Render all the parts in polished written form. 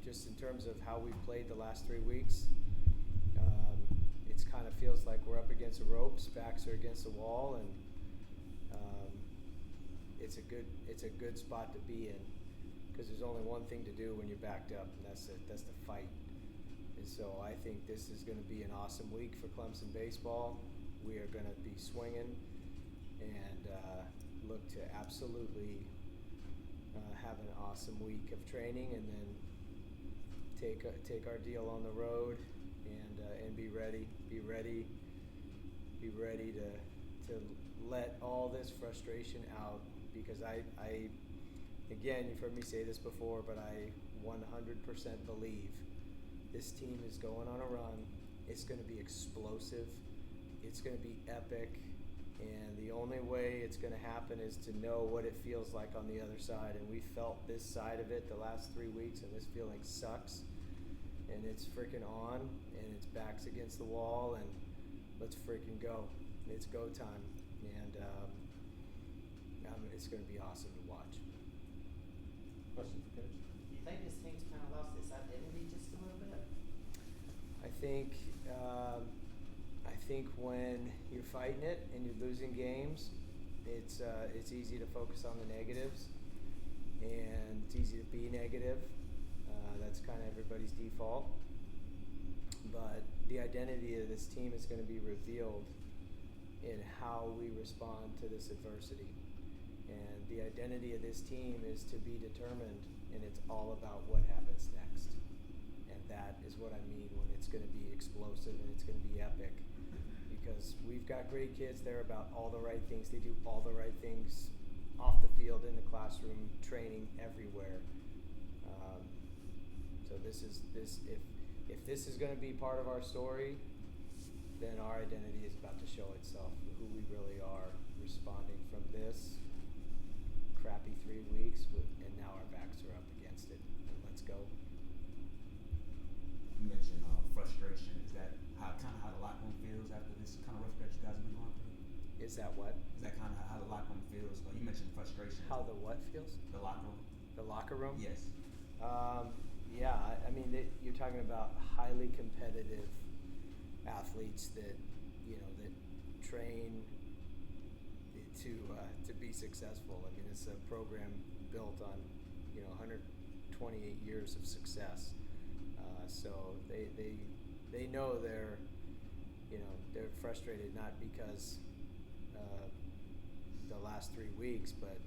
just in terms of how we've played the last 3 weeks, it's kind of feels like we're up against the ropes, backs are against the wall, and it's a good spot to be in, because there's only one thing to do when you're backed up, and that's the fight. And so I think this is going to be an awesome week for Clemson baseball. We are going to be swinging and look to absolutely have an awesome week of training, and then take our deal on the road and be ready to let all this frustration out, because I again, you've heard me say this before, but I 100% believe this team is going on a run. It's going to be explosive. It's going to be epic. And the only way it's going to happen is to know what it feels like on the other side. And we felt this side of it the last 3 weeks, and this feeling sucks. And it's freaking on, and it's backs against the wall, and let's freaking go. It's go time. And it's going to be awesome to watch. Question for Coach. Do you think this team's kind of lost its identity just a little bit? I think when you're fighting it and you're losing games, it's easy to focus on the negatives, and it's easy to be negative. That's kind of everybody's default. But the identity of this team is going to be revealed in how we respond to this adversity. And the identity of this team is to be determined, and it's all about what happens next. And that is what I mean when it's going to be explosive and it's going to be epic. Because we've got great kids there about all the right things. They do all the right things off the field, in the classroom, training, everywhere. So if this is going to be part of our story, then our identity is about to show itself, who we really are, responding from this crappy 3 weeks, and now our backs are up against it. And let's go. You mentioned frustration. Is that how the locker room feels after this kind of rough stretch you guys have been going through? Is that what? Is that kind of how the locker room feels? You mentioned frustration. How the what feels? The locker room. The locker room? Yes. Yeah, I mean, you're talking about highly competitive athletes that train to be successful. I mean, it's a program built on 128 years of success. So they know they're frustrated, not because the last 3 weeks, but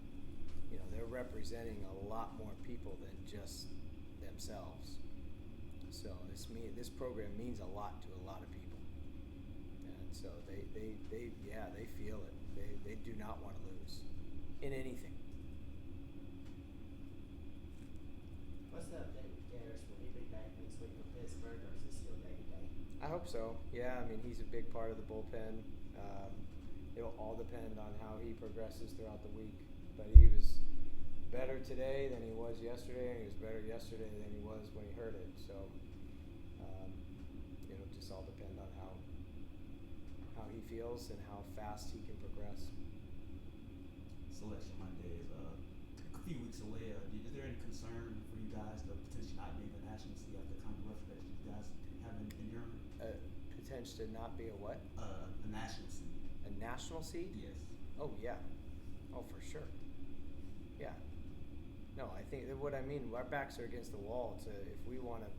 they're representing a lot more people than just themselves. So this program means a lot to a lot of people, and so they feel it. They do not want to lose in anything. What's the update with Garris? Will he be back next week for Pittsburgh, or is it still day-to-day? I hope so. Yeah, I mean, he's a big part of the bullpen. It'll all depend on how he progresses throughout the week. But he was better today than he was yesterday, and he was better yesterday than he was when he hurt it. So it'll just all depend on how he feels and how fast he can progress. Selection Monday is a few weeks away. Is there any concern for you guys to potentially not be in the national seed after the kind of rough stretch you guys have been enduring? Potential to not be a what? A national seed. A national seed? Yes. Oh yeah. Oh, for sure. Yeah. No, I think that what I mean, our backs are against the wall. If we want to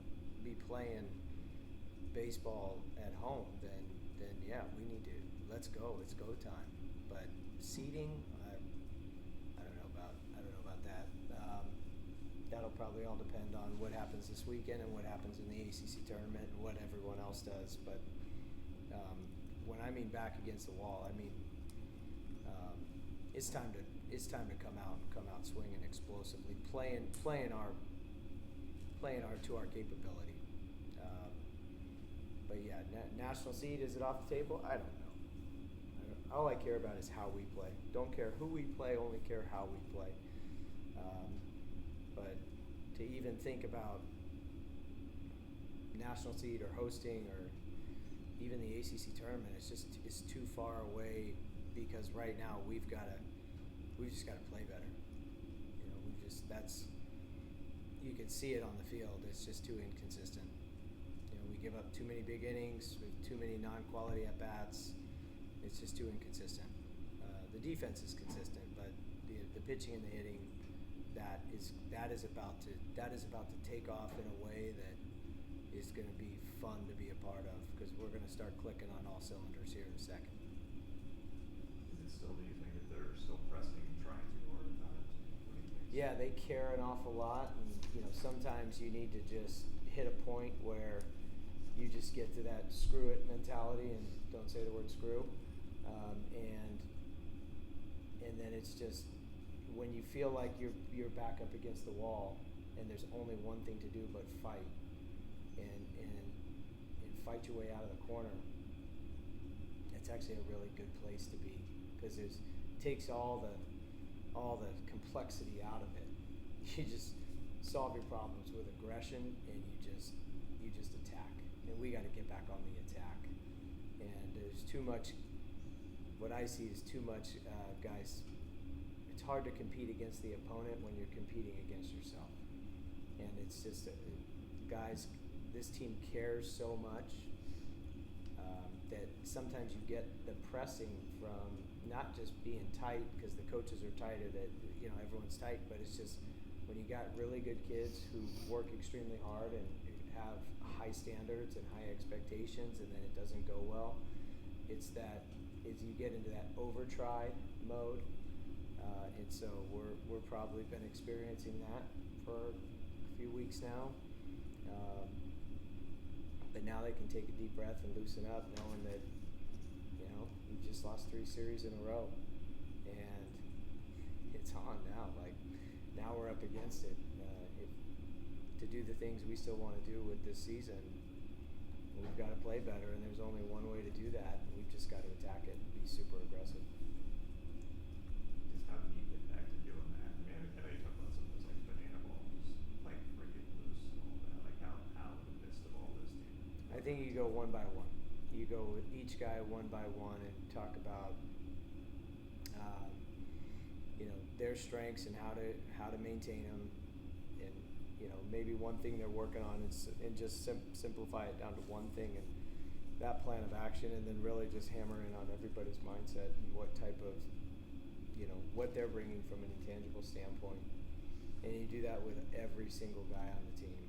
be playing baseball at home, then yeah, we need to. Let's go. It's go time. But seeding, I don't know about that. That'll probably all depend on what happens this weekend and what happens in the ACC tournament and what everyone else does. But when I mean back against the wall, I mean it's time to come out swinging explosively, playing to our capability. But yeah, national seed, is it off the table? I don't know. All I care about is how we play. Don't care who we play, only care how we play. But to even think about national seed or hosting or even the ACC tournament, it's too far away, because right now we've just got to play better. You can see it on the field. It's just too inconsistent. We give up too many big innings, with too many non-quality at bats. It's just too inconsistent. The defense is consistent, but the pitching and the hitting, that is about to take off in a way that is going to be fun to be a part of, because we're going to start clicking on all cylinders here in a second. Is it still, do you think that they're still pressing and trying too hard at times? What do you think? Yeah, they care an awful lot, and sometimes you need to just hit a point where you just get to that screw it mentality and don't say the word screw, and then it's just when you feel like you're back up against the wall and there's only one thing to do but fight and fight your way out of the corner. It's actually a really good place to be, because it takes all the complexity out of it. You just solve your problems with aggression, and you just attack. And we got to get back on the attack. And there's too much. What I see is too much, guys. It's hard to compete against the opponent when you're competing against yourself. And it's just, guys, this team cares so much that sometimes you get the pressing from not just being tight because the coaches are tighter, that everyone's tight, but it's just when you got really good kids who work extremely hard and have high standards and high expectations, and then it doesn't go well. It's you get into that over-try mode, and so we're probably been experiencing that for a few weeks now. But now they can take a deep breath and loosen up, knowing that we've just lost 3 series in a row, and it's on now. Like, now we're up against it. To do the things we still want to do with this season, we've got to play better, and there's only one way to do that. We've just got to attack it and be super aggressive. Just how do you get back to doing that? I mean, I know you talk about some of those like banana balls, like freaking loose and all that. Like how in the midst of all this, do you? I think you go one by one. You go with each guy one by one and talk about their strengths and how to maintain them, and maybe one thing they're working on and just simplify it down to one thing and that plan of action, and then really just hammer in on everybody's mindset and what type of what they're bringing from an intangible standpoint, and you do that with every single guy on the team,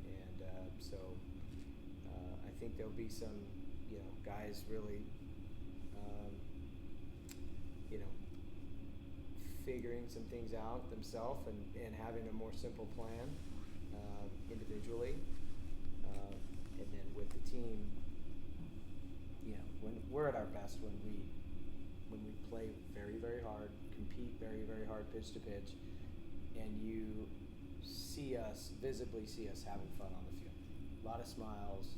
and so I think there'll be some guys really figuring some things out themselves and having a more simple plan individually, and then with the team, when we're at our best when we play very, very hard, compete very, very hard pitch to pitch, and you visibly see us having fun on the field. A lot of smiles,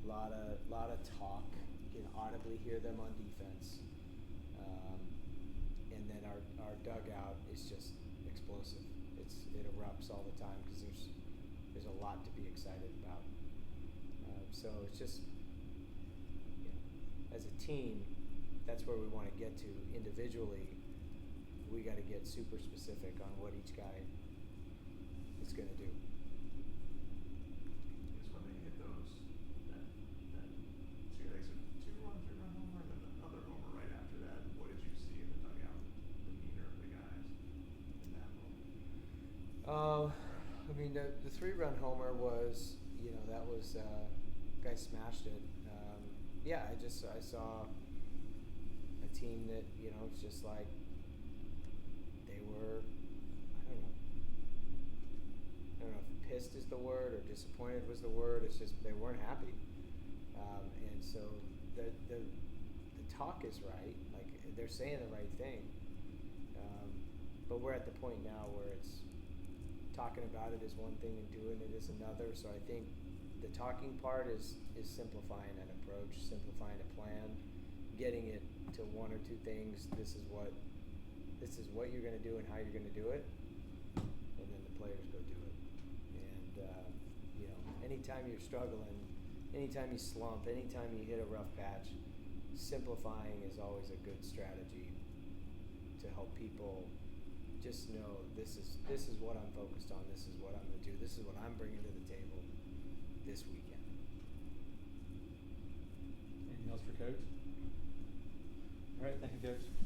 a lot of talk. You can audibly hear them on defense. And then our dugout is just explosive. It erupts all the time because there's a lot to be excited about. So it's just, as a team, that's where we want to get to. Individually, we got to get super specific on what each guy is going to do. It's when they hit those, that two run, 3-run homer, and then another homer right after that. What did you see in the dugout, demeanor of the guys in that moment? I mean, the 3-run homer was, that was, guy smashed it. Yeah, I saw a team that, it's just like they were, I don't know if pissed is the word or disappointed was the word. It's just they weren't happy. And so the talk is right. Like, they're saying the right thing. But we're at the point now where it's talking about it is one thing and doing it is another. So I think the talking part is simplifying an approach, simplifying a plan, getting it to 1 or 2 things. This is what you're going to do and how you're going to do it, and then the players go do it. And anytime you're struggling, anytime you slump, anytime you hit a rough patch, simplifying is always a good strategy to help people just know this is what I'm focused on. This is what I'm going to do. This is what I'm bringing to the table this weekend. Anything else for Coach? All right, thank you, Coach.